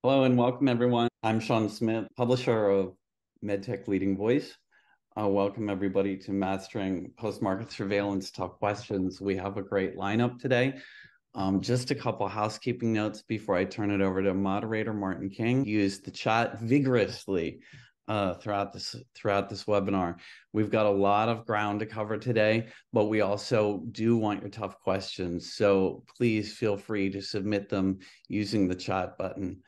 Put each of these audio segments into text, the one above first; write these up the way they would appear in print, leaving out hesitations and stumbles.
Hello and welcome, everyone. I'm Sean Smith, publisher of MedTech Leading Voice. Welcome, everybody, to Mastering Post-Market Surveillance Tough Questions. We have a great lineup today. Just a couple housekeeping notes before I turn it over to moderator Martin King. Use the chat vigorously throughout this webinar. We've got a lot of ground to cover today, but we also do want your tough questions. So please feel free to submit them using the chat button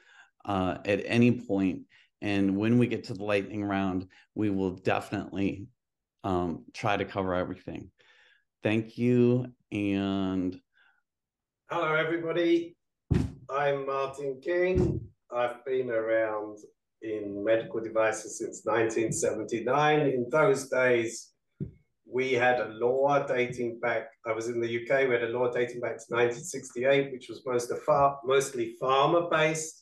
at any point. And when we get to the lightning round, we will definitely try to cover everything. Thank you. And hello, everybody. I'm Martin King. I've been around in medical devices since 1979. In those days, we had a law dating back, I was in the UK, we had a law dating back to 1968, which was mostly pharma-based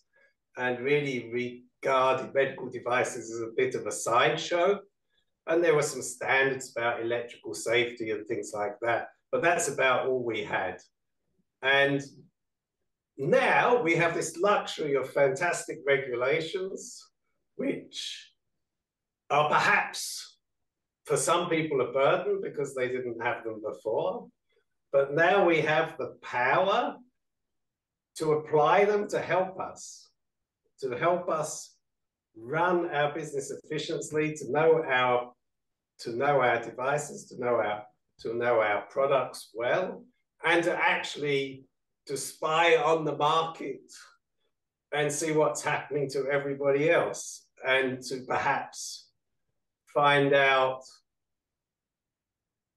and really regarded medical devices as a bit of a sideshow. And there were some standards about electrical safety and things like that, but that's about all we had. And now we have this luxury of fantastic regulations, which are perhaps for some people a burden because they didn't have them before. But now we have the power to apply them to help us run our business efficiently, to know our devices, to know our products well, and to spy on the market and see what's happening to everybody else, and to perhaps find out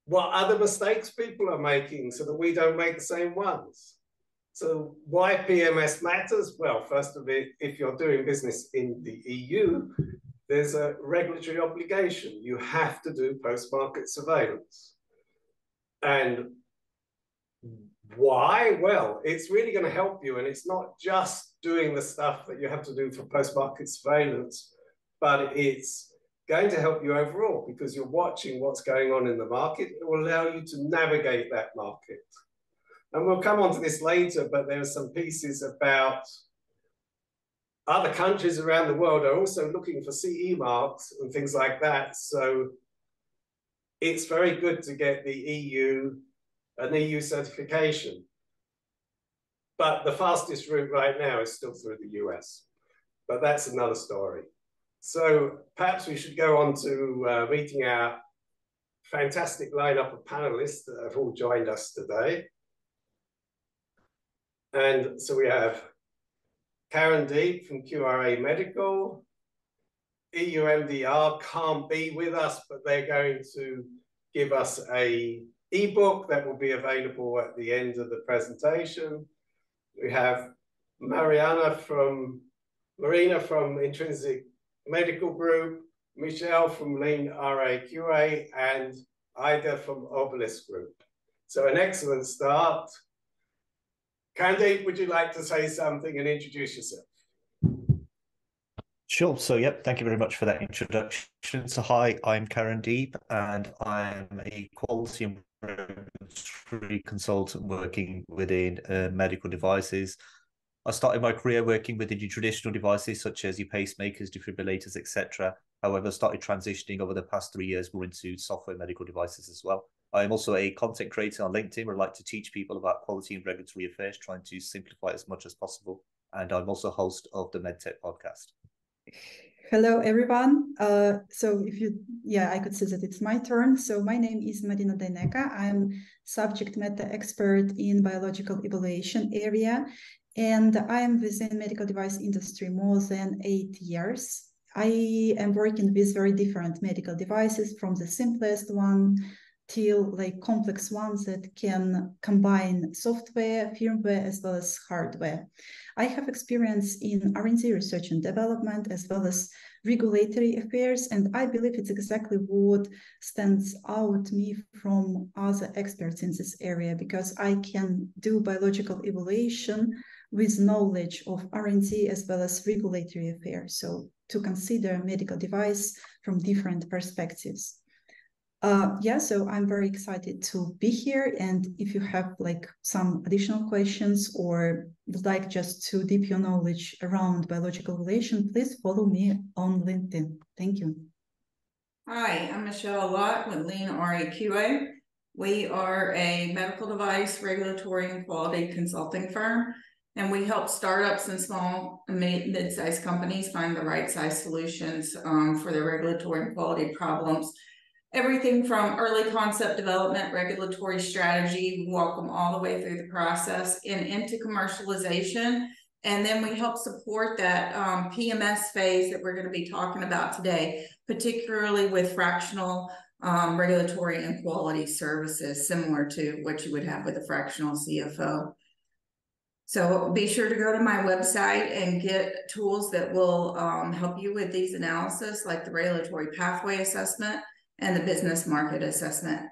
what other mistakes people are making so that we don't make the same ones. So why PMS matters? Well, first of it, if you're doing business in the EU, there's a regulatory obligation. You have to do post-market surveillance. And why? Well, it's really going to help you. And it's not just doing the stuff that you have to do for post-market surveillance, but it's going to help you overall because you're watching what's going on in the market. It will allow you to navigate that market. And we'll come on to this later, but there are some pieces about other countries around the world are also looking for CE marks and things like that. So it's very good to get an EU certification. But the fastest route right now is still through the US. But that's another story. So perhaps we should go on to meeting our fantastic lineup of panelists that have all joined us today. And so we have Karandeep from QRA Medical. EU MDR can't be with us, but they're going to give us an ebook that will be available at the end of the presentation. We have Marina from Intrinsic Medical Group, Michelle from Lean RAQA, and Ajda from Obellis Group. So an excellent start. Karandeep, would you like to say something and introduce yourself? Sure. So, yep, thank you very much for that introduction. So, hi, I'm Karandeep, and I'm a quality and regulatory consultant working within medical devices. I started my career working within your traditional devices, such as your pacemakers, defibrillators, etc. However, I started transitioning over the past 3 years more into software medical devices as well. I'm also a content creator on LinkedIn where I like to teach people about quality and regulatory affairs, trying to simplify as much as possible. And I'm also host of the MedTech podcast. Hello, everyone. I could say that it's my turn. So my name is Marina Daineko. I'm subject matter expert in biological evaluation area, and I'm within medical device industry more than 8 years. I am working with very different medical devices, from the simplest one till like complex ones that can combine software, firmware, as well as hardware. I have experience in R&D, research and development, as well as regulatory affairs, and I believe it's exactly what stands out me from other experts in this area, because I can do biological evaluation with knowledge of R&D as well as regulatory affairs, so to consider medical device from different perspectives. Yeah, so I'm very excited to be here. And if you have like some additional questions or would like just to deep your knowledge around biological relation, please follow me on LinkedIn. Thank you. Hi, I'm Lott with Lean RAQA. We are a medical device regulatory and quality consulting firm, and we help startups and small and mid-sized companies find the right size solutions for their regulatory and quality problems. Everything from early concept development, regulatory strategy, we walk them all the way through the process and into commercialization. And then we help support that PMS phase that we're going to be talking about today, particularly with fractional regulatory and quality services, similar to what you would have with a fractional CFO. So be sure to go to my website and get tools that will help you with these analysis, like the regulatory pathway assessment and the business market assessment.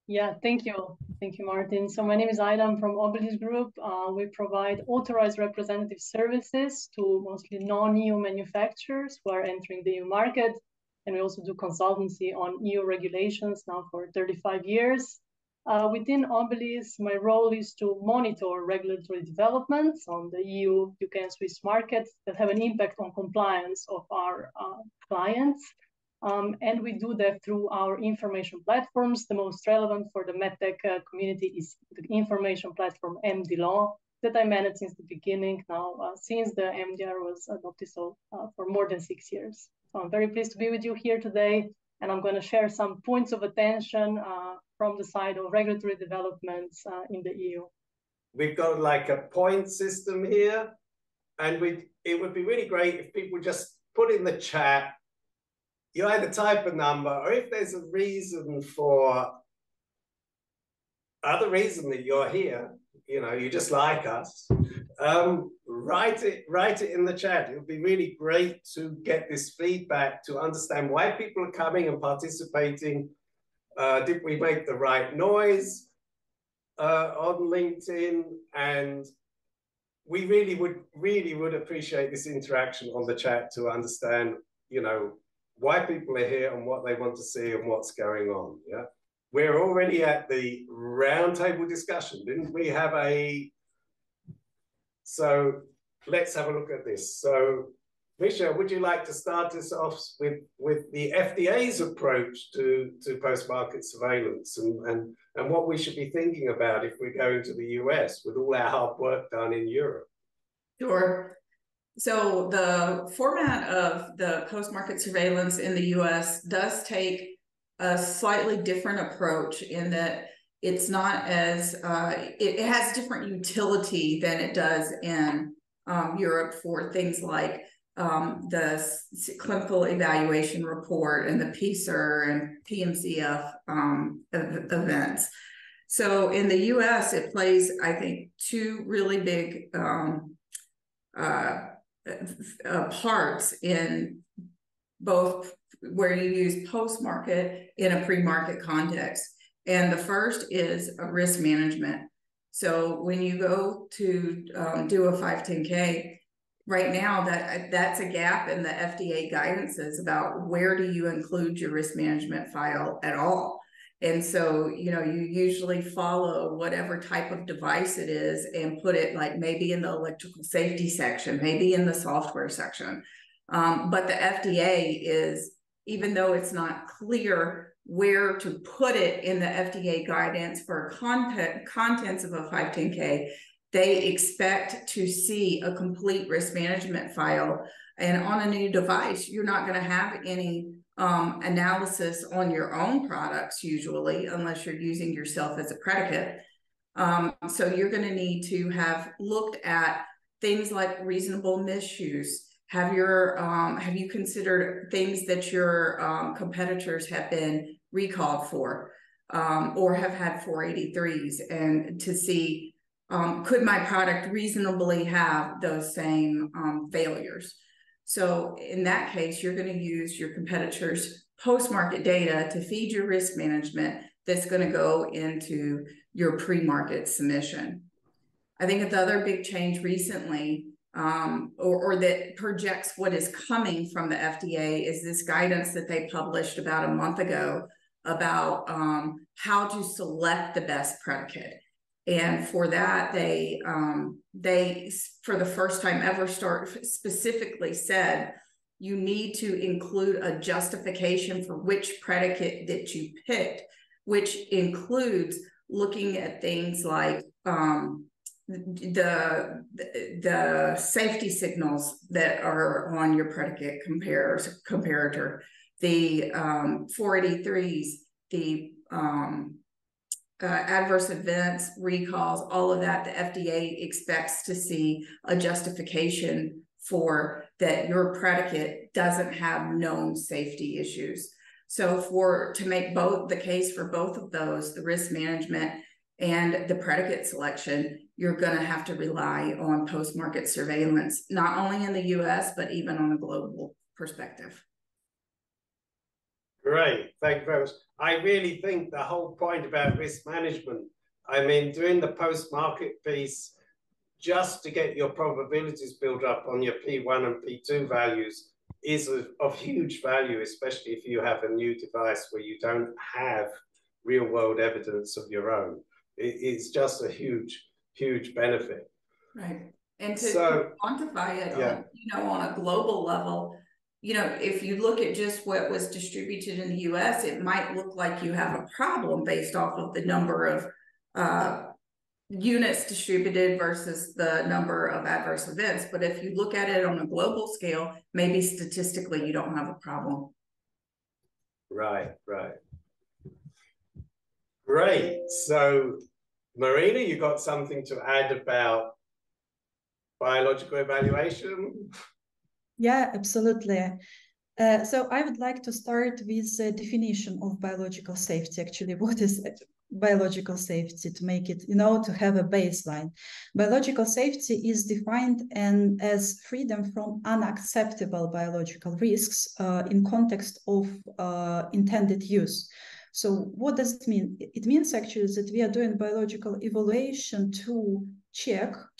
Yeah, thank you. Thank you, Martin. So my name is Ajda. I'm from Obellis Group. We provide authorized representative services to mostly non-EU manufacturers who are entering the EU market. And we also do consultancy on EU regulations now for 35 years. Within Obellis, my role is to monitor regulatory developments on the EU, UK, and Swiss markets that have an impact on compliance of our clients. And we do that through our information platforms. The most relevant for the MedTech community is the information platform MD Law that I manage since the beginning now, since the MDR was adopted, so for more than 6 years. So I'm very pleased to be with you here today, and I'm going to share some points of attention from the side of regulatory developments in the EU. We've got like a point system here, and it would be really great if people just put in the chat, you either type a number, or if there's a reason for other reason that you're here, you know, you just like us, write it in the chat. It would be really great to get this feedback to understand why people are coming and participating. Did we make the right noise on LinkedIn? And we really would appreciate this interaction on the chat to understand, you know, why people are here and what they want to see and what's going on. Yeah, we're already at the roundtable discussion, didn't we have a? So let's have a look at this. So Misha, would you like to start us off with the FDA's approach to post-market surveillance and what we should be thinking about if we're going to the US with all our hard work done in Europe? Sure. So the format of the post-market surveillance in the US does take a slightly different approach in that it's not as, it has different utility than it does in Europe for things like the clinical evaluation report and the PSER and PMCF events. So in the US, it plays, I think, two really big parts in both where you use post-market in a pre-market context. And the first is a risk management. So when you go to do a 510K, right now that's a gap in the FDA guidances about where do you include your risk management file at all. And so, you know, you usually follow whatever type of device it is and put it like maybe in the electrical safety section, maybe in the software section. But the FDA is, even though it's not clear where to put it in the FDA guidance for contents of a 510K, they expect to see a complete risk management file. And on a new device, you're not going to have any analysis on your own products usually, unless you're using yourself as a predicate. So you're going to need to have looked at things like reasonable misuse. Have you considered things that your competitors have been recalled for or have had 483s, and to see could my product reasonably have those same failures? So in that case, you're going to use your competitors' post-market data to feed your risk management that's going to go into your pre-market submission. I think the other big change recently, or that projects what is coming from the FDA, is this guidance that they published about a month ago about how to select the best predicate. And for that, they for the first time ever specifically said, you need to include a justification for which predicate that you picked, which includes looking at things like the safety signals that are on your predicate comparator, the 483s, the adverse events, recalls, all of that. The FDA expects to see a justification for that your predicate doesn't have known safety issues. So to make both the case for both of those, the risk management and the predicate selection, you're going to have to rely on post-market surveillance, not only in the US, but even on a global perspective. Great, thank you very much. I really think the whole point about risk management, I mean, doing the post-market piece, just to get your probabilities built up on your P1 and P2 values is of huge value, especially if you have a new device where you don't have real-world evidence of your own. It's just a huge, huge benefit. Right. And to quantify it on a global level, if you look at just what was distributed in the US, it might look like you have a problem based off of the number of units distributed versus the number of adverse events. But if you look at it on a global scale, maybe statistically you don't have a problem. Right, right. Great. So, Marina, you got something to add about biological evaluation? Yeah, absolutely. So I would like to start with the definition of biological safety. Actually, what is biological safety, to make it, to have a baseline? Biological safety is defined as freedom from unacceptable biological risks in context of intended use. So what does it mean? It means actually that we are doing biological evaluation to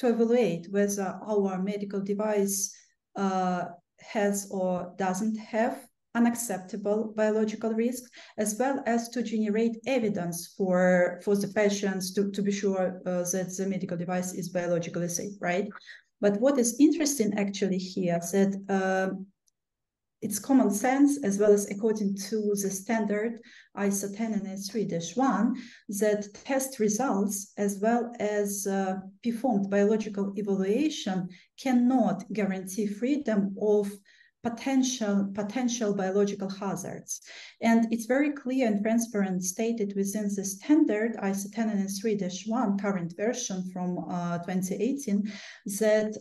evaluate whether our medical device has or doesn't have unacceptable biological risk, as well as to generate evidence for the patients to be sure that the medical device is biologically safe, right? But what is interesting actually here is that it's common sense, as well as according to the standard ISO 10993-1, that test results as well as performed biological evaluation cannot guarantee freedom of potential biological hazards. And it's very clear and transparent stated within the standard ISO 10993-1 current version from 2018 that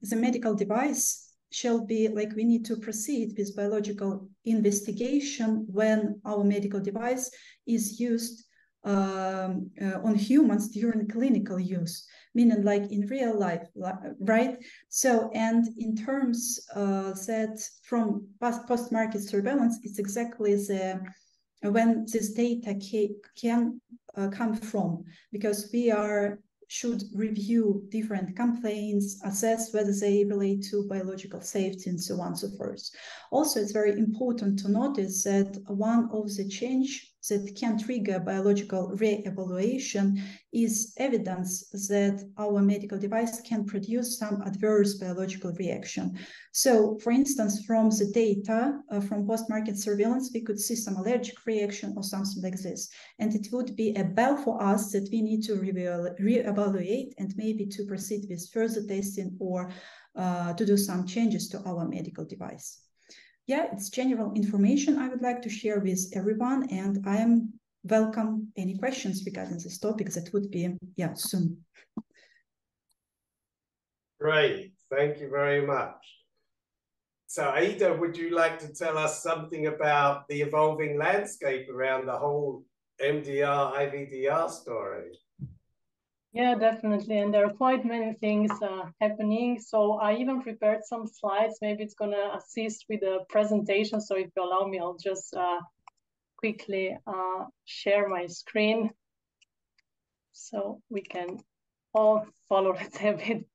the medical device shall be like, we need to proceed with biological investigation when our medical device is used on humans during clinical use, meaning like in real life, right? So, and in terms that from post-market surveillance, it's exactly when this data can come from, because we should review different complaints, assess whether they relate to biological safety and so on and so forth. Also, it's very important to notice that one of the change that can trigger biological re-evaluation is evidence that our medical device can produce some adverse biological reaction. So, for instance, from the data from post-market surveillance, we could see some allergic reaction or something like this. And it would be a bell for us that we need to re-evaluate and maybe to proceed with further testing or to do some changes to our medical device. Yeah, it's general information I would like to share with everyone, and I am welcome any questions regarding this topic that would be, soon. Great, thank you very much. So Ajda, would you like to tell us something about the evolving landscape around the whole MDR, IVDR story? Yeah, definitely. And there are quite many things happening. So I even prepared some slides. Maybe it's going to assist with the presentation. So if you allow me, I'll just quickly share my screen so we can all follow it a bit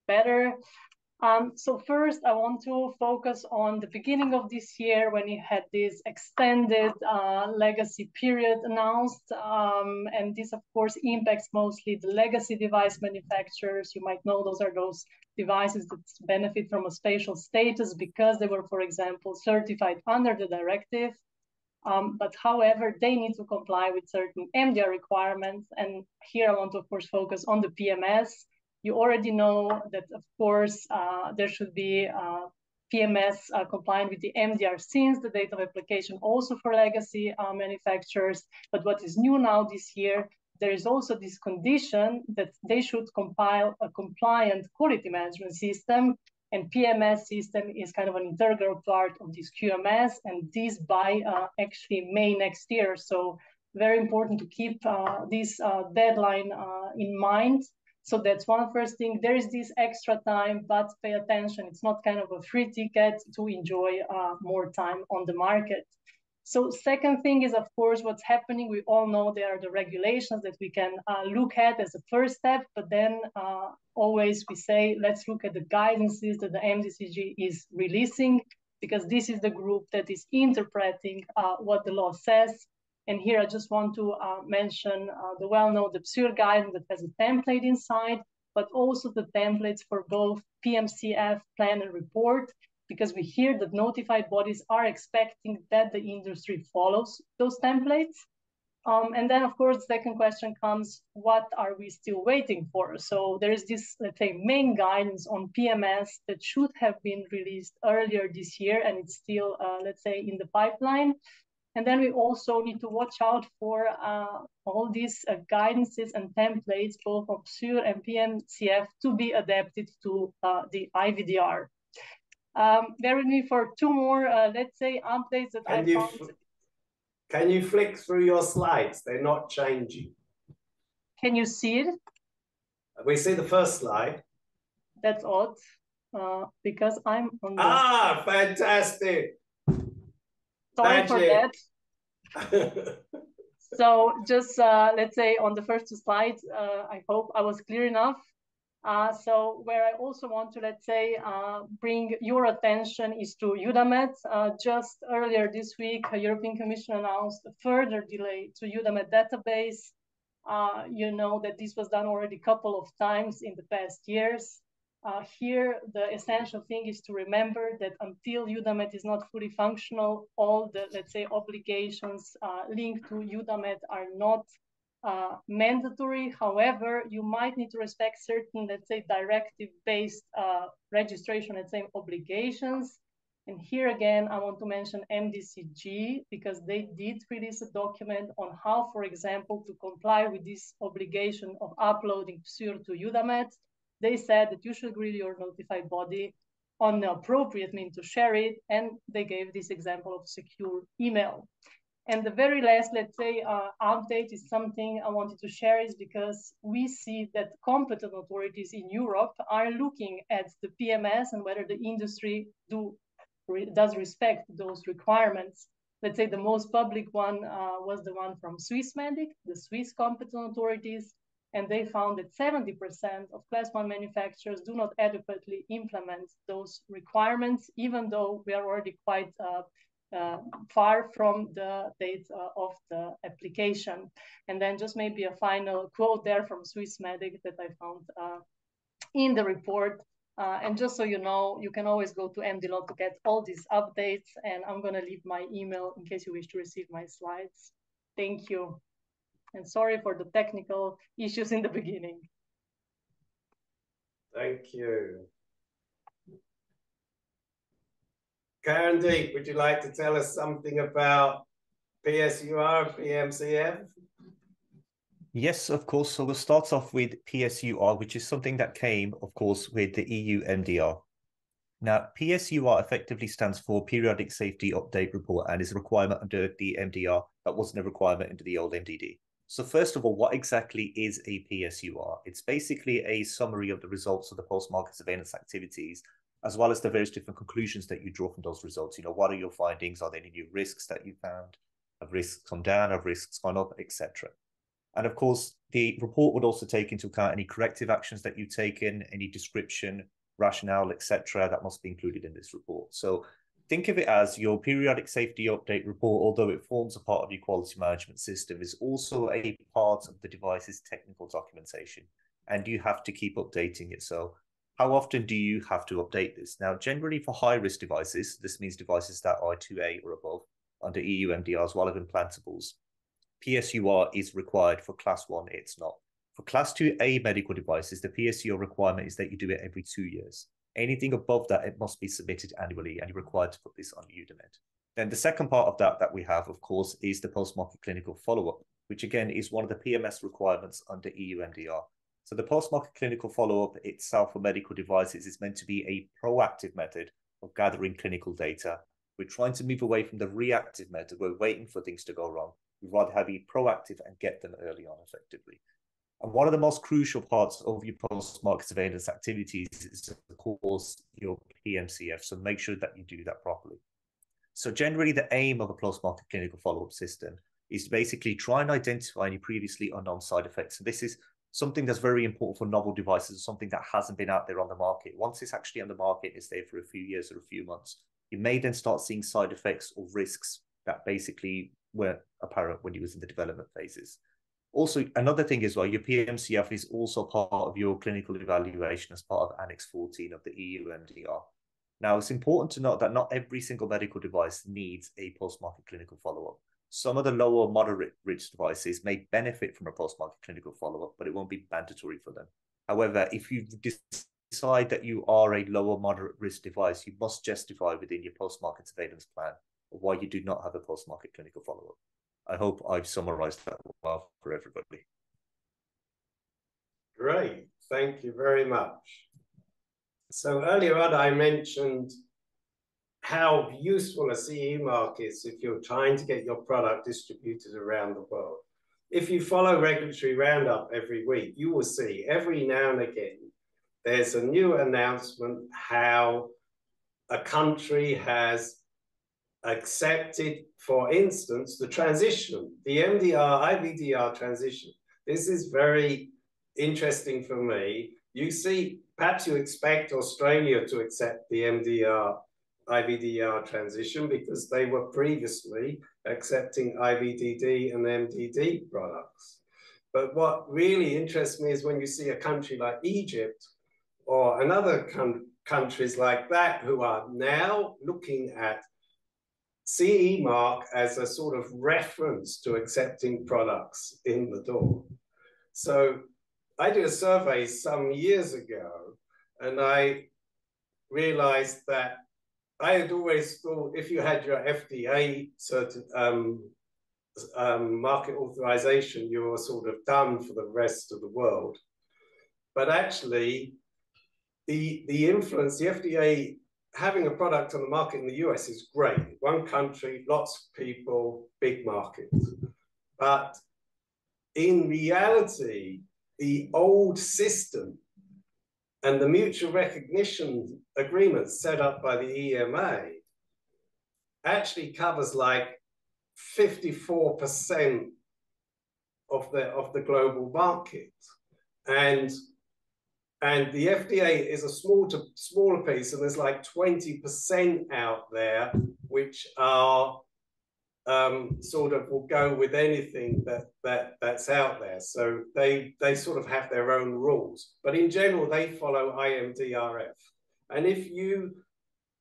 better. So first, I want to focus on the beginning of this year when you had this extended legacy period announced. And this, of course, impacts mostly the legacy device manufacturers. You might know those are those devices that benefit from a special status because they were, for example, certified under the directive. But however, they need to comply with certain MDR requirements. And here I want to, of course, focus on the PMS. You already know that, of course, there should be PMS compliant with the MDR since the date of application, also for legacy manufacturers. But what is new now this year, there is also this condition that they should compile a compliant quality management system, and PMS system is kind of an integral part of this QMS, and this by actually May next year. So very important to keep this deadline in mind. So that's one first thing. There is this extra time, but pay attention. It's not kind of a free ticket to enjoy more time on the market. So second thing is, of course, what's happening. We all know there are the regulations that we can look at as a first step, but then always we say, let's look at the guidances that the MDCG is releasing, because this is the group that is interpreting what the law says. And here I just want to mention the well-known PSUR guidance that has a template inside, but also the templates for both PMCF, plan and report, because we hear that notified bodies are expecting that the industry follows those templates. And then, of course, the second question comes, what are we still waiting for? So there is this, let's say, main guidance on PMS that should have been released earlier this year, and it's still, let's say, in the pipeline. And then we also need to watch out for all these guidances and templates, both of PSUR and PMCF, to be adapted to the IVDR. Bear with me for two more, let's say, updates that I found. Can you flick through your slides? They're not changing. Can you see it? We see the first slide. That's odd, because I'm on the... Ah, fantastic. Sorry for that. So just, let's say, on the first two slides, I hope I was clear enough. So where I also want to, let's say, bring your attention is to EUDAMED. Just earlier this week, the European Commission announced a further delay to EUDAMED database. You know that this was done already a couple of times in the past years. Here, the essential thing is to remember that until EUDAMED is not fully functional, all the, let's say, obligations linked to EUDAMED are not mandatory. However, you might need to respect certain, let's say, directive-based registration, let's say, obligations. And here again, I want to mention MDCG, because they did release a document on how, for example, to comply with this obligation of uploading PSUR to EUDAMED. They said that you should agree your notified body on the appropriate means to share it, and they gave this example of secure email. And the very last, let's say, update is something I wanted to share, is because we see that competent authorities in Europe are looking at the PMS and whether the industry does respect those requirements. Let's say the most public one was the one from Swissmedic, the Swiss competent authorities, and they found that 70% of Class 1 manufacturers do not adequately implement those requirements, even though we are already quite far from the date of the application. And then just maybe a final quote there from Swissmedic that I found in the report. And just so you know, you can always go to MD Lott to get all these updates, and I'm going to leave my email in case you wish to receive my slides. Thank you. And sorry for the technical issues in the beginning. Thank you. Karandeep, would you like to tell us something about PSUR, PMCF? Yes, of course. So we'll start off with PSUR, which is something that came, of course, with the EU MDR. Now, PSUR effectively stands for Periodic Safety Update Report, and is a requirement under the MDR that wasn't a requirement under the old MDD. So first of all, what exactly is a PSUR? It's basically a summary of the results of the post-market surveillance activities, as well as the various different conclusions that you draw from those results. You know, what are your findings? Are there any new risks that you found? Have risks come down? Have risks gone up, etc.? And of course, the report would also take into account any corrective actions that you've taken, any description rationale, etc., that must be included in this report. So think of it as your periodic safety update report, although it forms a part of your quality management system, is also a part of the device's technical documentation, and you have to keep updating it. So how often do you have to update this? Now, generally for high-risk devices, this means devices that are 2A or above under EU MDR as well as implantables, PSUR is required. For Class 1, it's not. For Class 2A medical devices, the PSUR requirement is that you do it every 2 years. Anything above that, it must be submitted annually, and you're required to put this on UDAMED. Then the second part of that we have, of course, is the post-market clinical follow-up, which again is one of the PMS requirements under EU MDR. So the post-market clinical follow-up itself for medical devices is meant to be a proactive method of gathering clinical data. We're trying to move away from the reactive method. We're waiting for things to go wrong. We'd rather be proactive and get them early on effectively. And one of the most crucial parts of your post-market surveillance activities is, of course, your PMCF. So make sure that you do that properly. So generally, the aim of a post-market clinical follow-up system is to basically try and identify any previously unknown side effects. So this is something that's very important for novel devices, something that hasn't been out there on the market. Once it's actually on the market, it's there for a few years or a few months, you may then start seeing side effects or risks that basically weren't apparent when you was in the development phases. Also, another thing as well, your PMCF is also part of your clinical evaluation as part of Annex 14 of the EU MDR. Now, it's important to note that not every single medical device needs a post-market clinical follow-up. Some of the lower moderate risk devices may benefit from a post-market clinical follow-up, but it won't be mandatory for them. However, if you decide that you are a lower moderate risk device, you must justify within your post-market surveillance plan why you do not have a post-market clinical follow-up. I hope I've summarized that well for everybody. Great, thank you very much. So earlier on, I mentioned how useful a CE mark is if you're trying to get your product distributed around the world. If you follow regulatory roundup every week, you will see every now and again, there's a new announcement how a country has accepted, for instance, the transition, the MDR, IVDR transition. This is very interesting for me. You see, perhaps you expect Australia to accept the MDR, IVDR transition because they were previously accepting IVDD and MDD products. But what really interests me is when you see a country like Egypt or another countries like that who are now looking at CE mark as a sort of reference to accepting products in the door. So I did a survey some years ago, and I realized that I had always thought if you had your FDA market authorization, you were sort of done for the rest of the world. But actually, the influence, the FDA having a product on the market in the US is great. One country, lots of people, big market. But in reality, the old system and the mutual recognition agreements set up by the EMA actually covers like 54% of the global market. And the FDA is a smaller piece, and there's like 20% out there which are sort of will go with anything that's out there. So they sort of have their own rules. But in general, they follow IMDRF. And if you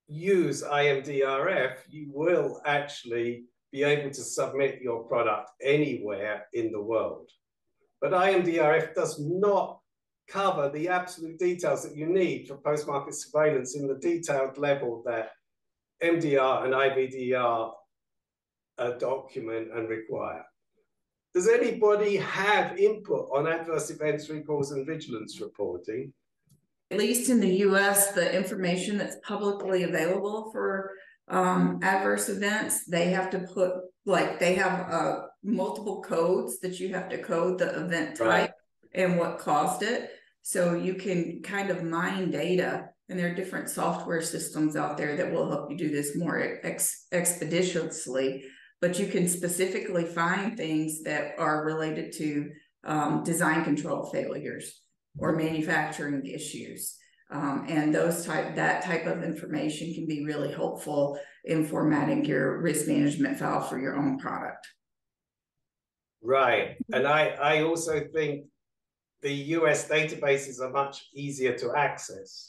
use IMDRF, you will actually be able to submit your product anywhere in the world. But IMDRF does not cover the absolute details that you need for post-market surveillance in the detailed level that MDR and IVDR document and require. Does anybody have input on adverse events, recalls, and vigilance reporting? At least in the US, the information that's publicly available for adverse events, they have to put, like, they have multiple codes that you have to code the event type and what caused it. So you can kind of mine data, and there are different software systems out there that will help you do this more expeditiously. But you can specifically find things that are related to design control failures or manufacturing issues. And that type of information can be really helpful in formatting your risk management file for your own product. Right. And I also think the US databases are much easier to access.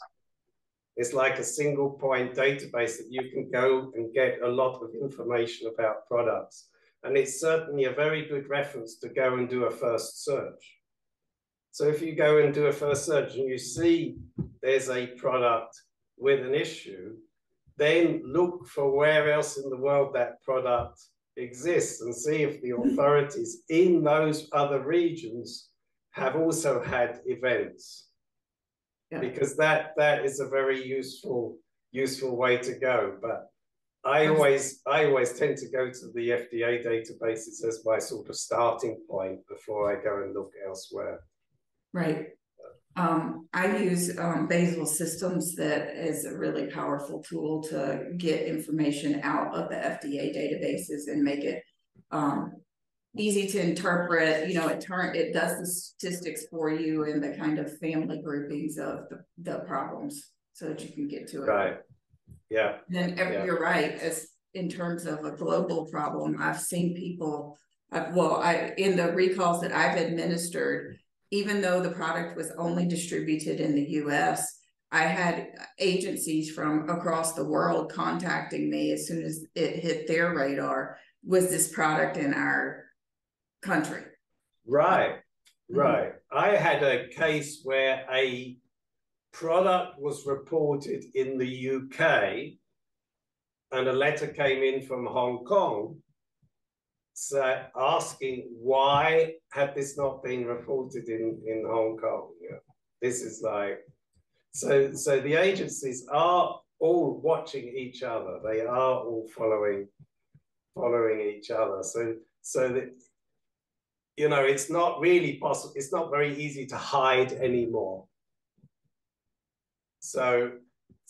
It's like a single point database that you can go and get a lot of information about products. And it's certainly a very good reference to go and do a first search. So if you go and do a first search and you see there's a product with an issue, then look for where else in the world that product exists and see if the authorities in those other regions have also had events. Yeah. Because that is a very useful way to go. But I always tend to go to the FDA databases as my sort of starting point before I go and look elsewhere. Right. I use Badwal Systems. That is a really powerful tool to get information out of the FDA databases and make it easy to interpret. You know, it does the statistics for you and the kind of family groupings of the problems so that you can get to it. Right. Yeah. Then you're right. As in terms of a global problem, I've seen people. In the recalls that I've administered, even though the product was only distributed in the US, I had agencies from across the world contacting me as soon as it hit their radar. Was this product in our country? Right, right. I had a case where a product was reported in the UK and a letter came in from Hong Kong asking why had this not been reported in Hong Kong. Yeah. This is like, so the agencies are all watching each other. They are all following each other. So that, you know, it's not really possible. It's not very easy to hide anymore. So,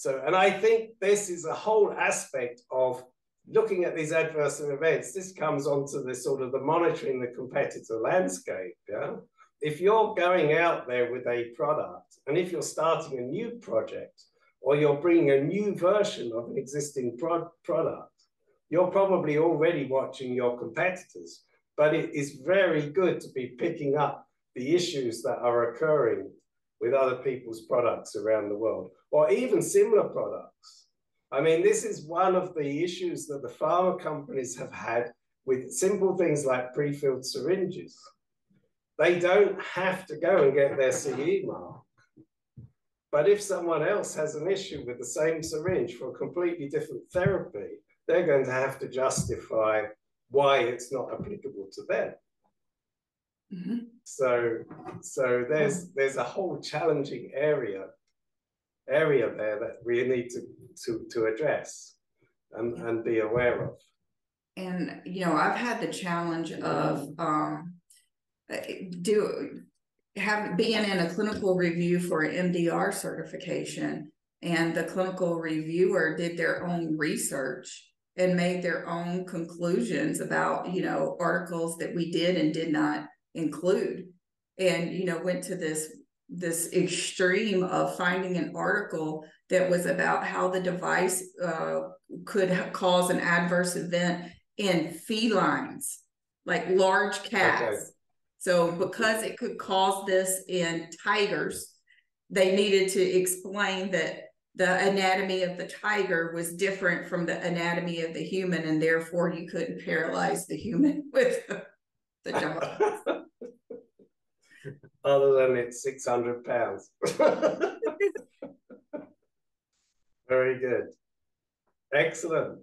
and I think this is a whole aspect of looking at these adverse events. This comes onto the sort of the monitoring the competitor landscape. Yeah. If you're going out there with a product, and if you're starting a new project, or you're bringing a new version of an existing product, you're probably already watching your competitors. But it is very good to be picking up the issues that are occurring with other people's products around the world, or even similar products. I mean, this is one of the issues that the pharma companies have had with simple things like pre-filled syringes. They don't have to go and get their CE mark. But if someone else has an issue with the same syringe for a completely different therapy, they're going to have to justify why it's not applicable to them. Mm-hmm. So there's a whole challenging area there that we need to address and be aware of. And you know, I've had the challenge of being in a clinical review for an MDR certification, and the clinical reviewer did their own research and made their own conclusions about, you know, articles that we did and did not include, and, you know, went to this extreme of finding an article that was about how the device could cause an adverse event in felines, like large cats. Okay. So because it could cause this in tigers, they needed to explain that the anatomy of the tiger was different from the anatomy of the human, and therefore you couldn't paralyze the human with the device. Other than it's 600 pounds. Very good. Excellent.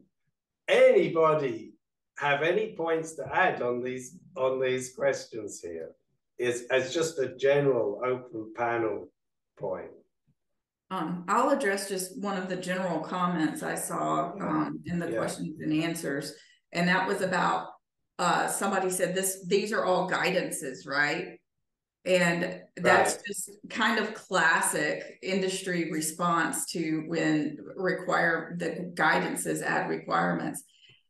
Anybody have any points to add on these questions here? As just a general open panel point. I'll address just one of the general comments I saw in the questions and answers, and that was about somebody said these are all guidances, right? And that's just kind of classic industry response to when the guidances add requirements.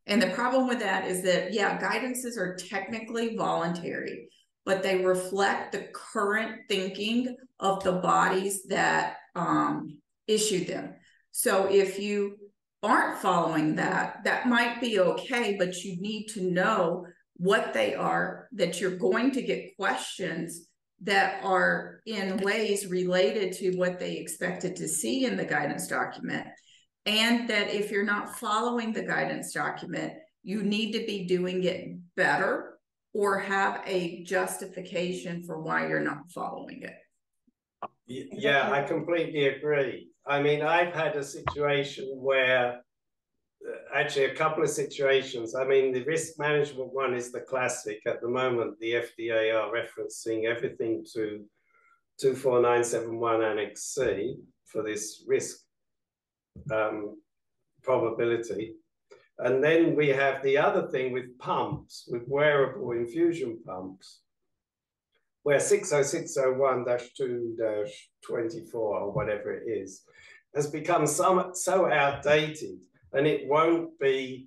And the problem with that is that, yeah, guidances are technically voluntary, but they reflect the current thinking of the bodies that issued them. So if you aren't following that, that might be okay, but you need to know what they are, that you're going to get questions that are in ways related to what they expected to see in the guidance document. And that if you're not following the guidance document, you need to be doing it better or have a justification for why you're not following it. Yeah, I completely agree. I mean, I've had a situation where, actually a couple of situations. I mean, the risk management one is the classic. At the moment, the FDA are referencing everything to 24971 Annex C for this risk probability. And then we have the other thing with pumps, with wearable infusion pumps, where 60601-2-24 or whatever it is, has become so outdated, and it won't be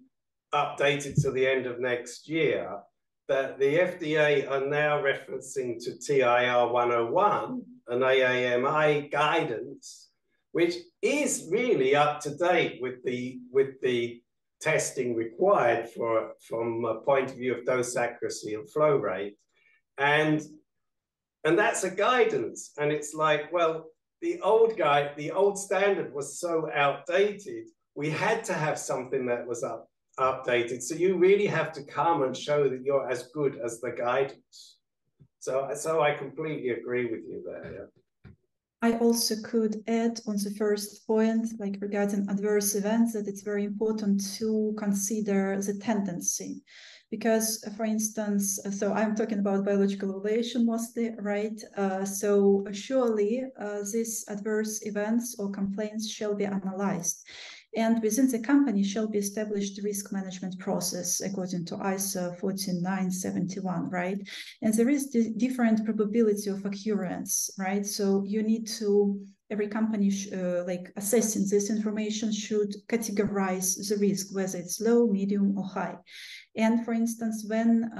updated till the end of next year, that the FDA are now referencing to TIR 101, an AAMI guidance, which is really up to date with the testing required from a point of view of dose accuracy and flow rate. And that's a guidance. And it's like, well, the old standard was so outdated, we had to have something that was updated. So you really have to come and show that you're as good as the guidance. So I completely agree with you there. Yeah. I also could add on the first point, like regarding adverse events, that it's very important to consider the tendency. Because, for instance, so I'm talking about biological evaluation mostly, right? So surely these adverse events or complaints shall be analyzed. And within the company shall be established risk management process according to ISO 14971, right? And there is different probability of occurrence, right? So you need to, every company like assessing this information should categorize the risk, whether it's low, medium, or high. And for instance, when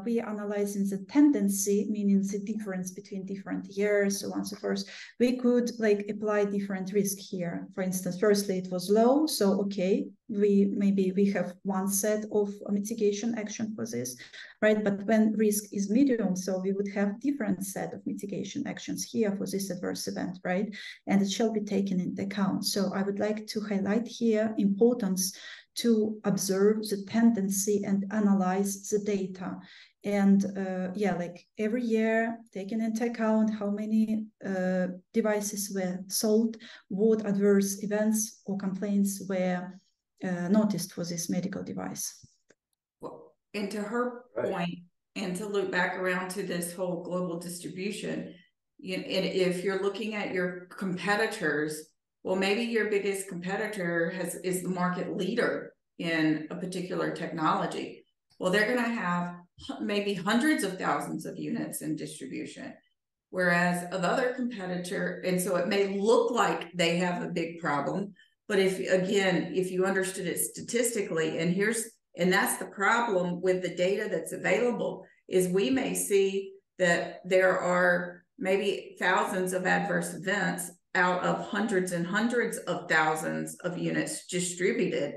we are analyzing the tendency, meaning the difference between different years, so on and so forth, we could like apply different risk here. For instance, firstly, it was low, so okay, maybe we have one set of mitigation action for this, right? But when risk is medium, so we would have different set of mitigation actions here for this adverse event, right? And it shall be taken into account. So I would like to highlight here importance to observe the tendency and analyze the data. And yeah, like every year, taking into account how many devices were sold, what adverse events or complaints were noticed for this medical device. Well, and to her point, and to loop back around to this whole global distribution, if you're looking at your competitors, well, maybe your biggest competitor is the market leader in a particular technology. Well, they're going to have maybe hundreds of thousands of units in distribution, whereas another competitor, and so it may look like they have a big problem, but if you understood it statistically, and that's the problem with the data that's available, is we may see that there are maybe thousands of adverse events out of hundreds and hundreds of thousands of units distributed.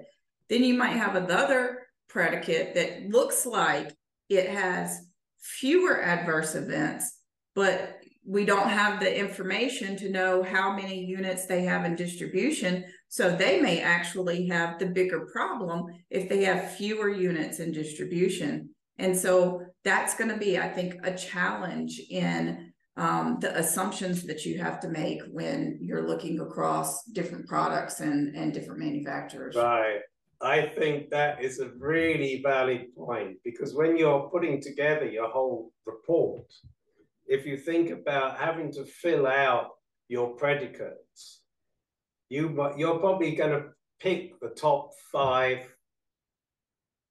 Then you might have another predicate that looks like it has fewer adverse events, but we don't have the information to know how many units they have in distribution. So they may actually have the bigger problem if they have fewer units in distribution. And so that's going to be, I think, a challenge in the assumptions that you have to make when you're looking across different products and different manufacturers. Right. I think that is a really valid point, because when you're putting together your whole report, if you think about having to fill out your predicates, you're probably going to pick the top 5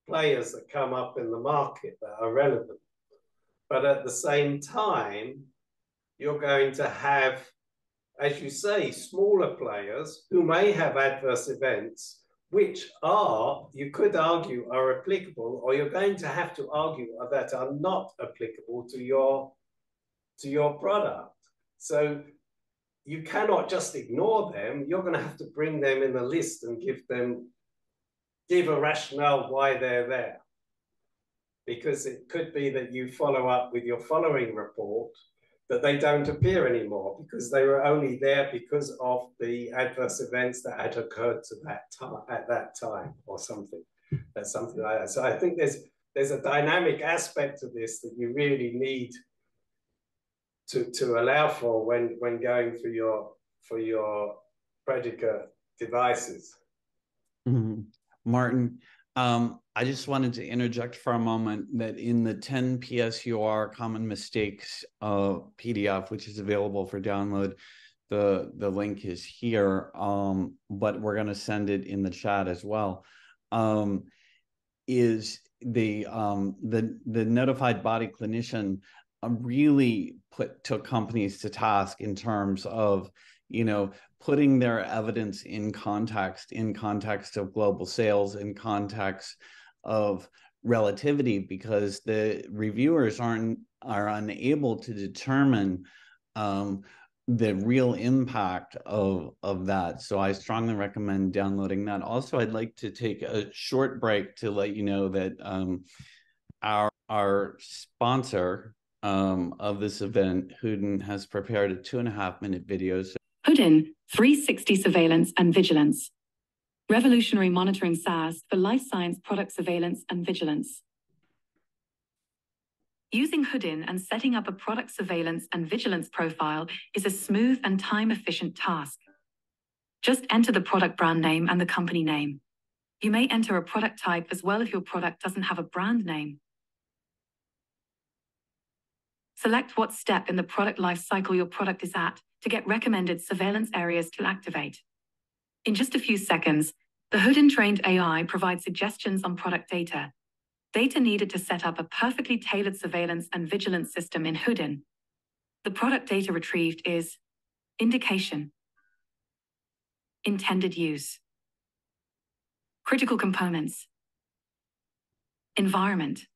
players that come up in the market that are relevant. But at the same time, you're going to have, as you say, smaller players who may have adverse events, which are, you could argue, are applicable, or you're going to have to argue that are not applicable to your product. So you cannot just ignore them. You're going to have to bring them in a list and give a rationale why they're there. Because it could be that you follow up with your following report that they don't appear anymore because they were only there because of the adverse events that had occurred to at that time or something. That's something like that. So I think there's a dynamic aspect to this that you really need to allow for when going for your predicate devices. Mm-hmm. Martin, I just wanted to interject for a moment that in the 10 PSUR common mistakes PDF, which is available for download, the link is here, but we're going to send it in the chat as well. Is the notified body clinician really took companies to task in terms of, you know, putting their evidence in context of global sales, in context of relativity, because the reviewers are unable to determine the real impact of that. So I strongly recommend downloading that. Also, I'd like to take a short break to let you know that our sponsor of this event, Houdin, has prepared a 2.5-minute video. Houdin 360 Surveillance and Vigilance. Revolutionary monitoring SaaS for life science product surveillance and vigilance. Using Houdin and setting up a product surveillance and vigilance profile is a smooth and time-efficient task. Just enter the product brand name and the company name. You may enter a product type as well if your product doesn't have a brand name. Select what step in the product life cycle your product is at to get recommended surveillance areas to activate. In just a few seconds, the Houdin-trained AI provides suggestions on product data needed to set up a perfectly tailored surveillance and vigilance system in Houdin. The product data retrieved is indication, intended use, critical components, environment,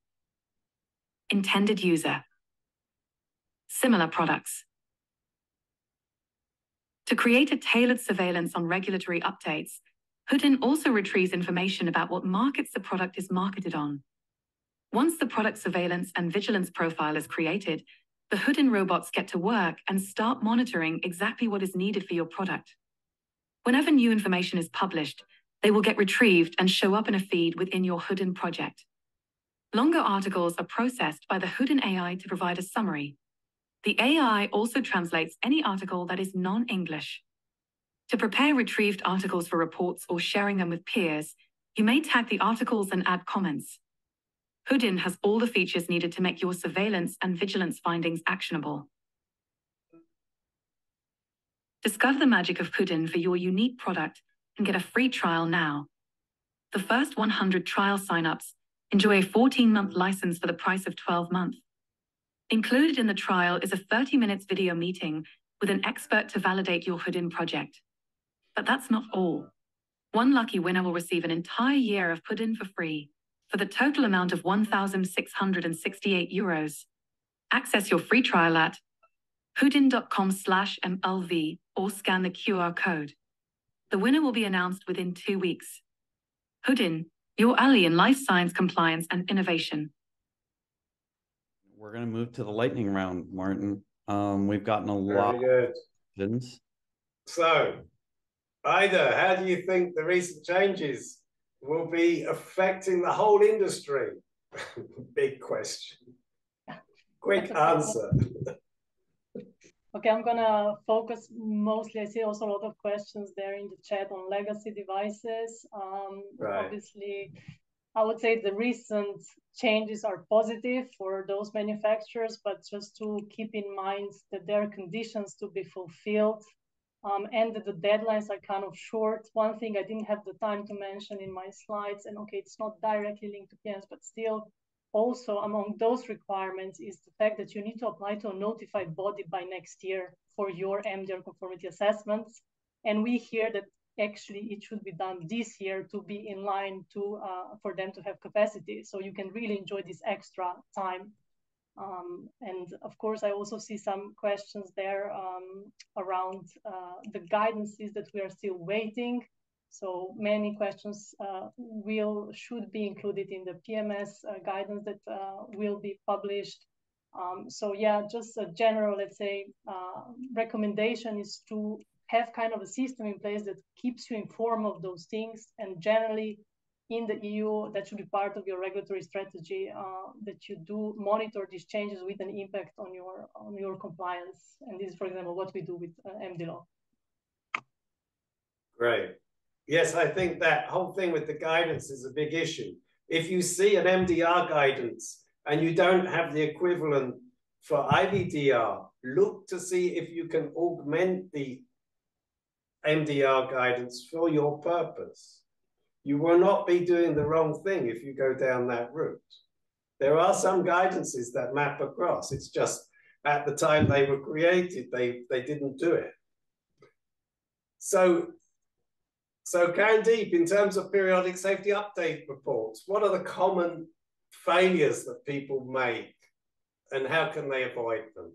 intended user, similar products. To create a tailored surveillance on regulatory updates, Houdin also retrieves information about what markets the product is marketed on. Once the product surveillance and vigilance profile is created, the Houdin robots get to work and start monitoring exactly what is needed for your product. Whenever new information is published, they will get retrieved and show up in a feed within your Houdin project. Longer articles are processed by the Houdin AI to provide a summary. The AI also translates any article that is non-English. To prepare retrieved articles for reports or sharing them with peers, you may tag the articles and add comments. Houdin has all the features needed to make your surveillance and vigilance findings actionable. Discover the magic of Houdin for your unique product and get a free trial now. The first 100 trial signups enjoy a 14-month license for the price of 12 months. Included in the trial is a 30-minute video meeting with an expert to validate your Houdin project. But that's not all. One lucky winner will receive an entire year of Houdin for free, for the total amount of €1,668. Access your free trial at houdin.com/MLV or scan the QR code. The winner will be announced within 2 weeks. Houdin, your ally in life science compliance and innovation. We're going to move to the lightning round, Martin. We've gotten a lot of questions. So, Ajda, how do you think the recent changes will be affecting the whole industry? Big question. Quick answer. Okay, I'm gonna focus mostly, I see also a lot of questions there in the chat on legacy devices. Right. Obviously, I would say the recent changes are positive for those manufacturers, but just to keep in mind that there are conditions to be fulfilled and that the deadlines are kind of short. One thing I didn't have the time to mention in my slides, and okay, it's not directly linked to PMS, but still, also among those requirements is the fact that you need to apply to a notified body by next year for your MDR conformity assessments. And we hear that actually it should be done this year to be in line to for them to have capacity. So you can really enjoy this extra time. And of course, I also see some questions there around the guidances that we are still waiting. So many questions should be included in the PMS guidance that will be published. So yeah, just a general, let's say, recommendation is to have kind of a system in place that keeps you informed of those things. And generally in the EU, that should be part of your regulatory strategy, that you do monitor these changes with an impact on your compliance. And this is, for example, what we do with MD law. Great. Yes, I think that whole thing with the guidance is a big issue. If you see an MDR guidance and you don't have the equivalent for IVDR, look to see if you can augment the MDR guidance for your purpose. You will not be doing the wrong thing if you go down that route. There are some guidances that map across. It's just at the time they were created, they didn't do it. So Karandeep, in terms of periodic safety update reports, what are the common failures that people make and how can they avoid them?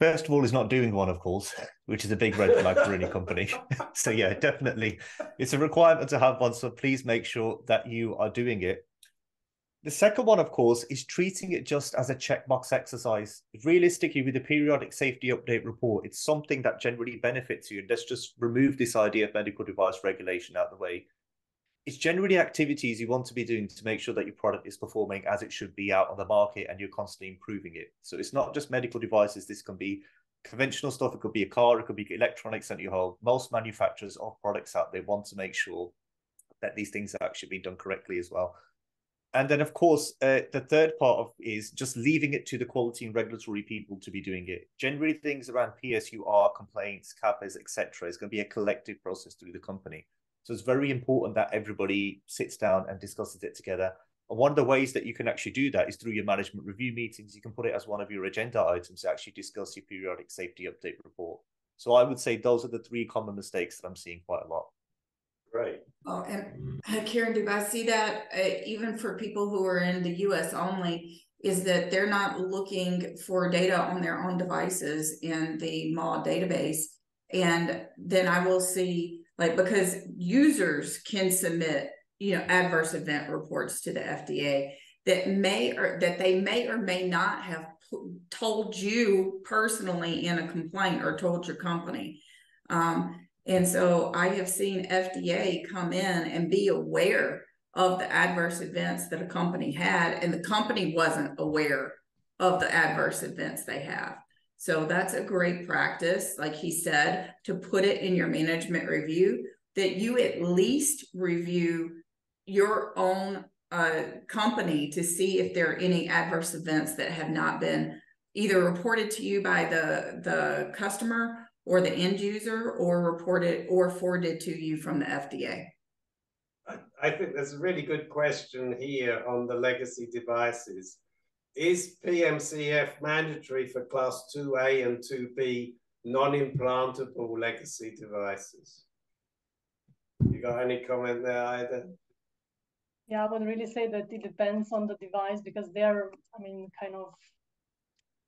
First of all, is not doing one, of course, which is a big red flag for any company. So yeah, definitely, it's a requirement to have one. So please make sure that you are doing it. The second one, of course, is treating it just as a checkbox exercise. Realistically, with the periodic safety update report, it's something that generally benefits you. And let's just remove this idea of medical device regulation out of the way. It's generally activities you want to be doing to make sure that your product is performing as it should be out on the market and you're constantly improving it. So it's not just medical devices. This can be conventional stuff. It could be a car. It could be electronics and your whole. Most manufacturers of products out there want to make sure that these things are actually being done correctly as well. And then, of course, the third part of is just leaving it to the quality and regulatory people to be doing it. Generally, things around PSUR, complaints, CAPAs, etc. is going to be a collective process through the company. So it's very important that everybody sits down and discusses it together. And one of the ways that you can actually do that is through your management review meetings. You can put it as one of your agenda items to actually discuss your periodic safety update report. So I would say those are the three common mistakes that I'm seeing quite a lot. Right. Oh, and Karandeep, I see that even for people who are in the US only, is that they're not looking for data on their own devices in the MAW database. And then I will see, like, because users can submit, adverse event reports to the FDA that they may or may not have told you personally in a complaint or told your company. And so I have seen FDA come in and be aware of the adverse events that a company had, and the company wasn't aware of the adverse events they have. So that's a great practice, like he said, to put it in your management review, that you at least review your own company to see if there are any adverse events that have not been either reported to you by the customer or the end user, or reported or forwarded to you from the FDA. I think there's a really good question here on the legacy devices. Is PMCF mandatory for class 2A and 2B non-implantable legacy devices? You got any comment there, Ajda? Yeah, I would really say that it depends on the device, because there are, kind of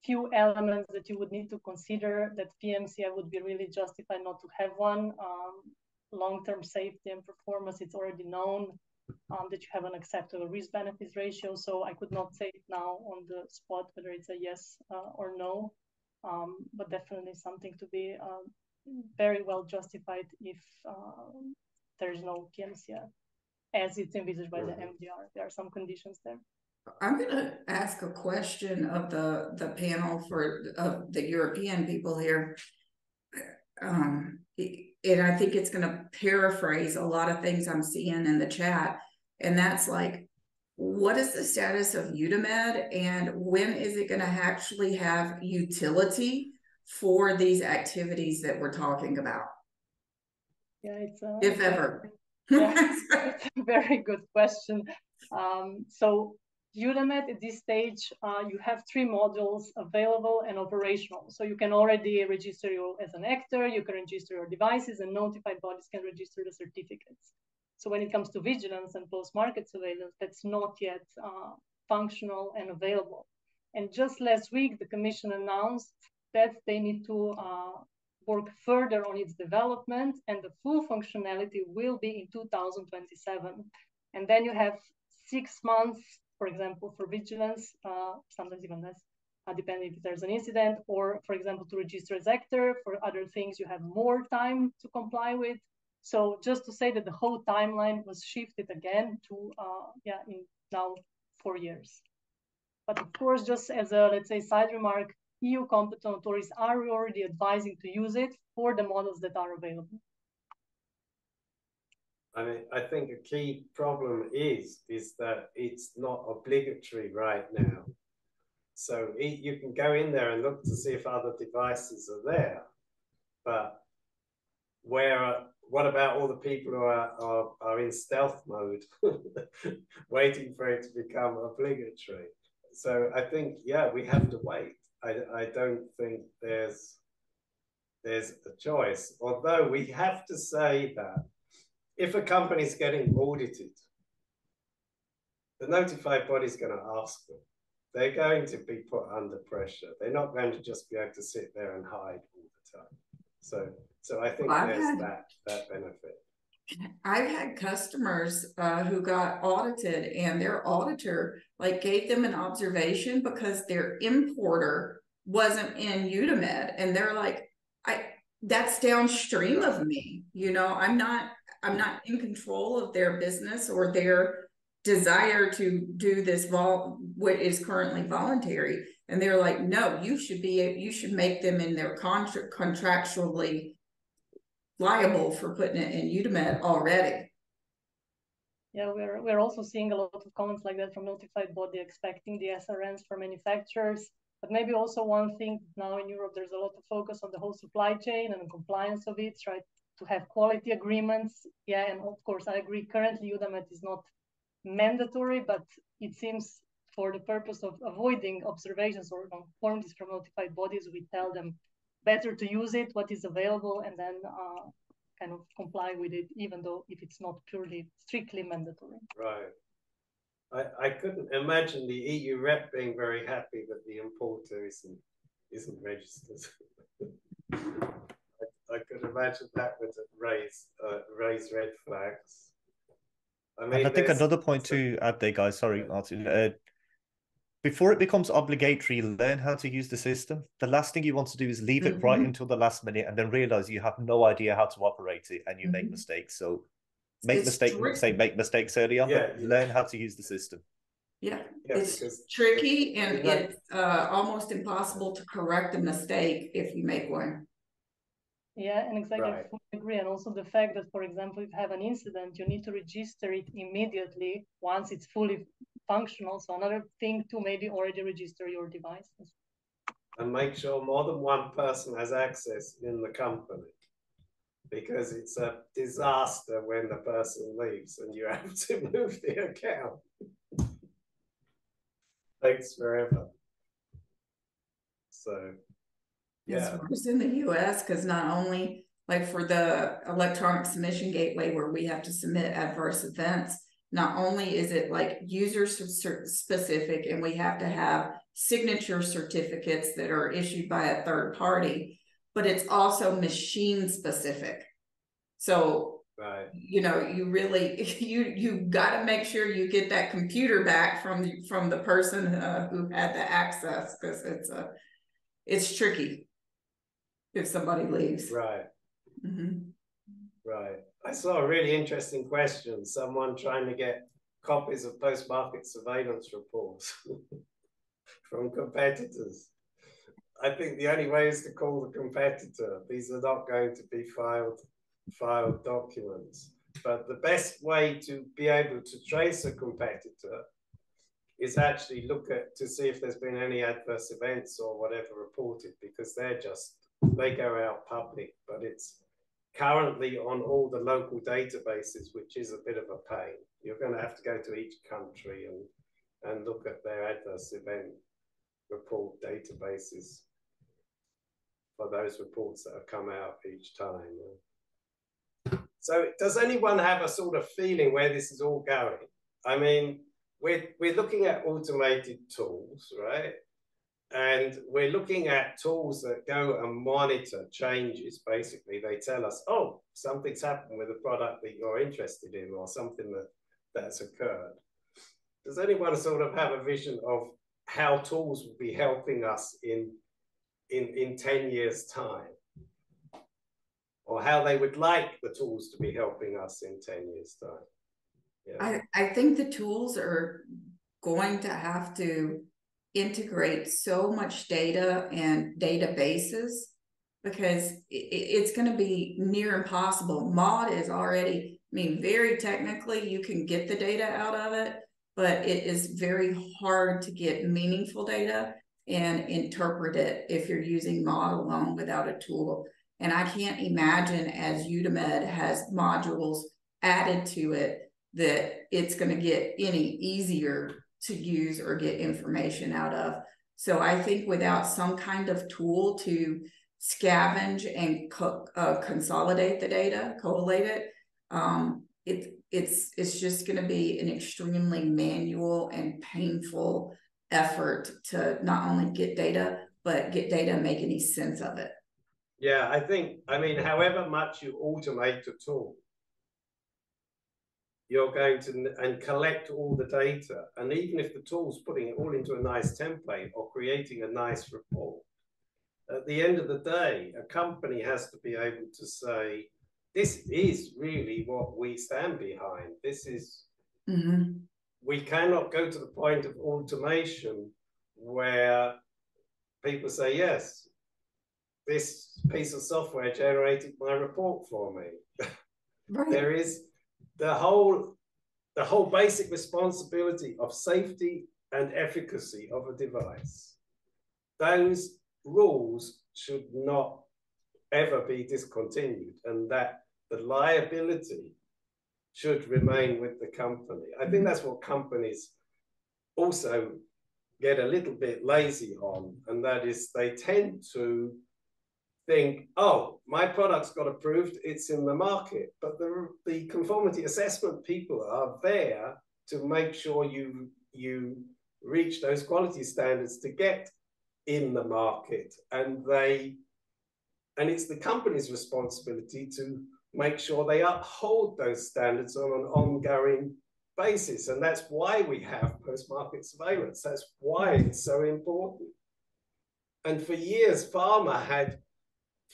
few elements that you would need to consider that PMCF would be really justified not to have one. Long-term safety and performance, it's already known that you have an acceptable risk-benefit ratio. So I could not say it now on the spot whether it's a yes or no, but definitely something to be very well justified if there's no PMCF as it's envisaged by the MDR. There are some conditions there. I'm going to ask a question of the panel for the European people here. And I think it's going to paraphrase a lot of things I'm seeing in the chat. And that's like, what is the status of Eudamed, and when is it going to actually have utility for these activities that we're talking about? Yeah, if ever. Yeah, it's a very good question. So Eudamed at this stage, you have 3 modules available and operational. So you can already register you as an actor, you can register your devices, and notified bodies can register the certificates. So when it comes to vigilance and post-market surveillance, that's not yet functional and available. And just last week, the Commission announced that they need to work further on its development, and the full functionality will be in 2027. And then you have 6 months, for example, for vigilance, sometimes even less, depending if there's an incident, or for example, to register as actor. For other things, you have more time to comply with. So just to say that the whole timeline was shifted again to, in now 4 years. But of course, just as a, let's say, side remark, EU competent authorities are already advising to use it for the models that are available. I mean, I think a key problem is that it's not obligatory right now. So you can go in there and look to see if other devices are there, but what about all the people who are in stealth mode, waiting for it to become obligatory? So I think, yeah, we have to wait. I don't think there's a choice, although we have to say that if a company is getting audited, the notified body is going to ask them. They're going to be put under pressure. They're not going to just be able to sit there and hide all the time. So I think there's that benefit. I've had customers who got audited, and their auditor gave them an observation because their importer wasn't in UTAMed, and they're like, that's downstream of me. You know, I'm not in control of their business or their desire to do this what is currently voluntary. And they're like, no, you should make them in their contractually liable for putting it in UTAMed already. Yeah, we're also seeing a lot of comments like that from notified body expecting the SRNs for manufacturers. But maybe also one thing now in Europe, there's a lot of focus on the whole supply chain and compliance of it, right? To have quality agreements. Yeah, and of course, I agree. Currently, UTAMed is not mandatory, but it seems for the purpose of avoiding observations or conformities from notified bodies, we tell them better to use it, what is available, and then kind of comply with it, even though if it's not strictly mandatory. Right. I couldn't imagine the EU rep being very happy that the importer isn't registered. I could imagine that would raise red flags. I mean, and I think another point to add there, guys, sorry, Martin, before it becomes obligatory, learn how to use the system. The last thing you want to do is leave it right until the last minute and then realize you have no idea how to operate it and you make mistakes. So make mistakes early on, but learn how to use the system. Yeah, it's tricky, and it's almost impossible to correct a mistake if you make one. Yeah, and exactly, I fully agree. And also the fact that, for example, if you have an incident, you need to register it immediately once it's fully functional. So another thing to maybe already register your devices. And make sure more than one person has access in the company, because it's a disaster when the person leaves and you have to move the account. Takes forever. So it's worse in the US, because not only for the electronic submission gateway where we have to submit adverse events, not only is it user specific and we have to have signature certificates that are issued by a third party, but it's also machine specific. So you know, you really you got to make sure you get that computer back from the person who had the access, because it's tricky if somebody leaves. Right. Right. I saw a really interesting question. Someone trying to get copies of post-market surveillance reports from competitors. I think the only way is to call the competitor. These are not going to be filed documents. But the best way to be able to trace a competitor is actually to see if there's been any adverse events or whatever reported, because they go out public, but it's currently on all the local databases, which is a bit of a pain. You're going to have to go to each country and look at their adverse event report databases for those reports that have come out each time. So does anyone have a sort of feeling where this is all going? I mean, we're looking at automated tools, right? And we're looking at tools that go and monitor changes. Basically, they tell us, oh, something's happened with a product that you're interested in, or something that's occurred. Does anyone sort of have a vision of how tools will be helping us in 10 years' time? Or how they would like the tools to be helping us in 10 years' time? Yeah. I think the tools are going to have to integrate so much data and databases, because it's going to be near impossible. Mod is already, I mean, very technically you can get the data out of it, but it is very hard to get meaningful data and interpret it if you're using Mod alone without a tool. And I can't imagine, as UDMED has modules added to it, that it's going to get any easier to use or get information out of. So I think without some kind of tool to scavenge and consolidate the data, collate it, it's just going to be an extremely manual and painful effort to not only get data, but get data and make any sense of it. Yeah, I mean, however much you automate a tool, you're going to and collect all the data. And even if the tool's putting it all into a nice template or creating a nice report, at the end of the day, a company has to be able to say, this is really what we stand behind. This is, we cannot go to the point of automation where people say, yes, this piece of software generated my report for me. Right. There is the whole basic responsibility of safety and efficacy of a device. Those rules should not ever be discontinued, and that the liability should remain with the company. I think that's what companies also get a little bit lazy on, and that is they tend to think, oh, my product's got approved, it's in the market. But the conformity assessment people are there to make sure you reach those quality standards to get in the market. And it's the company's responsibility to make sure they uphold those standards on an ongoing basis. And that's why we have post-market surveillance. That's why it's so important. And for years, pharma had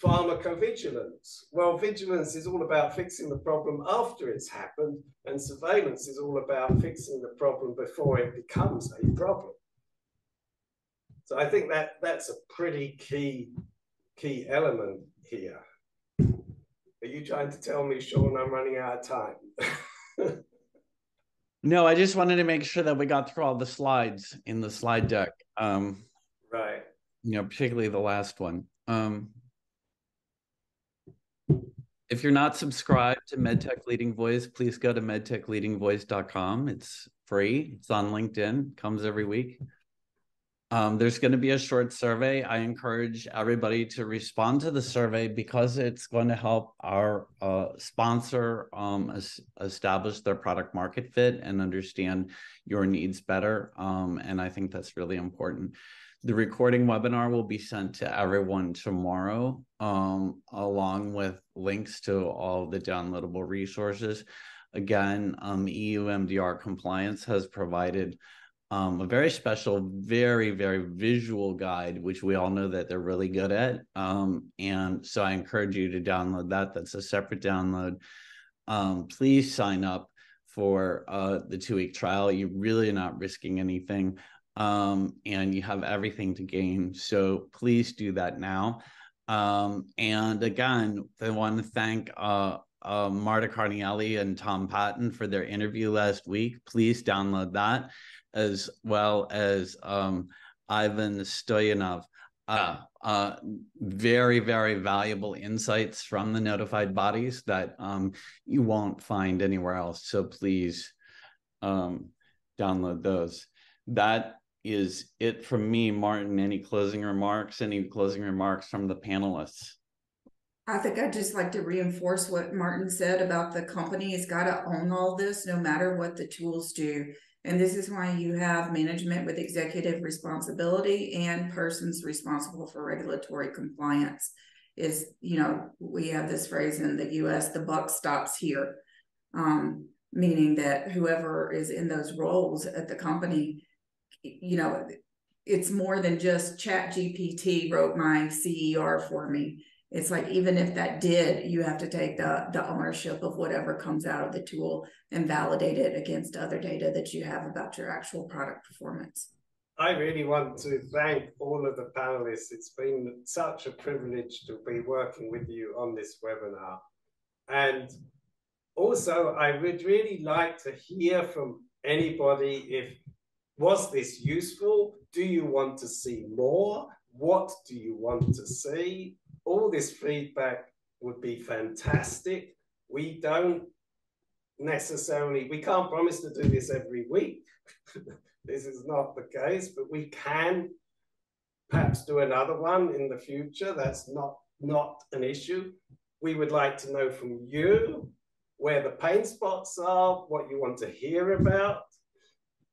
pharmacovigilance. Well, vigilance is all about fixing the problem after it's happened, and surveillance is all about fixing the problem before it becomes a problem. So I think that's a pretty key element here. Are you trying to tell me, Sean, I'm running out of time? No, I just wanted to make sure that we got through all the slides in the slide deck. Right. You know, particularly the last one. If you're not subscribed to MedTech Leading Voice, please go to medtechleadingvoice.com. It's free. It's on LinkedIn. Comes every week. There's going to be a short survey. I encourage everybody to respond to the survey because it's going to help our sponsor establish their product market fit and understand your needs better. And I think that's really important. The recording webinar will be sent to everyone tomorrow, along with links to all the downloadable resources. Again, EU MDR compliance has provided a very special, very, very visual guide, which we all know that they're really good at. And so I encourage you to download that. That's a separate download. Please sign up for the 2-week trial. You're really not risking anything. And you have everything to gain. So please do that now. And again, I want to thank Marta Carnielli and Tom Patton for their interview last week. Please download that, as well as Ivan Stoyanov. Very, very valuable insights from the notified bodies that you won't find anywhere else. So please download those. That is it from me. Martin, any closing remarks? Any closing remarks from the panelists? I think I'd just like to reinforce what Martin said about the company has got to own all this, no matter what the tools do. And this is why you have management with executive responsibility and persons responsible for regulatory compliance. Is, you know, we have this phrase in the US, the buck stops here, meaning that whoever is in those roles at the company, you know, it's more than just ChatGPT wrote my CER for me. It's like, even if that did, you have to take the ownership of whatever comes out of the tool and validate it against other data that you have about your actual product performance. I really want to thank all of the panelists. It's been such a privilege to be working with you on this webinar. And also, I would really like to hear from anybody was this useful? Do you want to see more? What do you want to see? All this feedback would be fantastic. We don't necessarily, we can't promise to do this every week. This is not the case, but we can perhaps do another one in the future. That's not an issue. We would like to know from you where the pain spots are, what you want to hear about.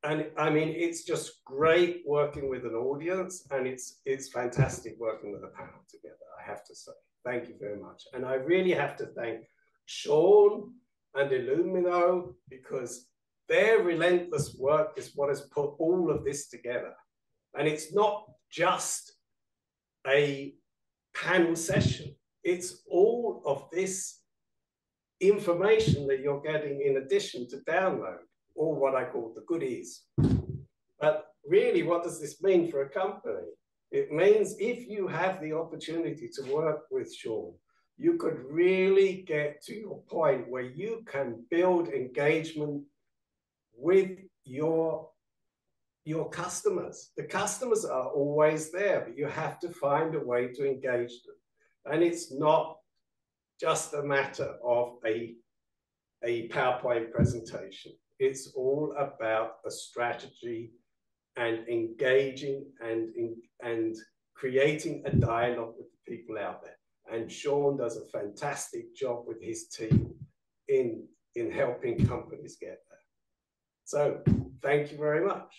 And I mean, it's just great working with an audience, and it's fantastic working with a panel together, I have to say. Thank you very much. And I really have to thank Sean and Illumino, because their relentless work is what has put all of this together. And it's not just a panel session. It's all of this information that you're getting in addition to download, or what I call the goodies. But really, what does this mean for a company? It means if you have the opportunity to work with Sean, you could really get to your point where you can build engagement with your customers. The customers are always there, but you have to find a way to engage them. And it's not just a matter of a PowerPoint presentation. It's all about a strategy and engaging and creating a dialogue with the people out there. And Sean does a fantastic job with his team in helping companies get there. So thank you very much.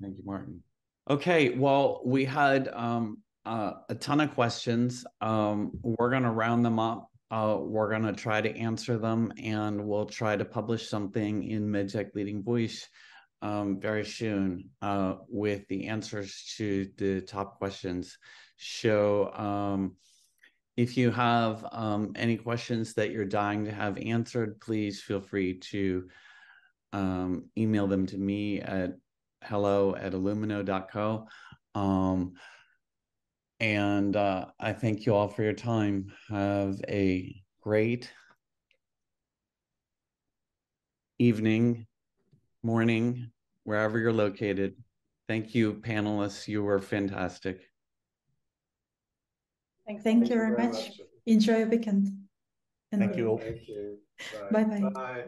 Thank you, Martin. Okay, well, we had a ton of questions. We're going to round them up. We're going to try to answer them, and we'll try to publish something in MedTech Leading Voice very soon with the answers to the top questions. So if you have any questions that you're dying to have answered, please feel free to email them to me at hello@illumino.co. And I thank you all for your time. Have a great evening, morning, wherever you're located. Thank you, panelists. You were fantastic. Thank you very much. Enjoy your weekend. Thank you all. Thank you. Bye-bye. Bye.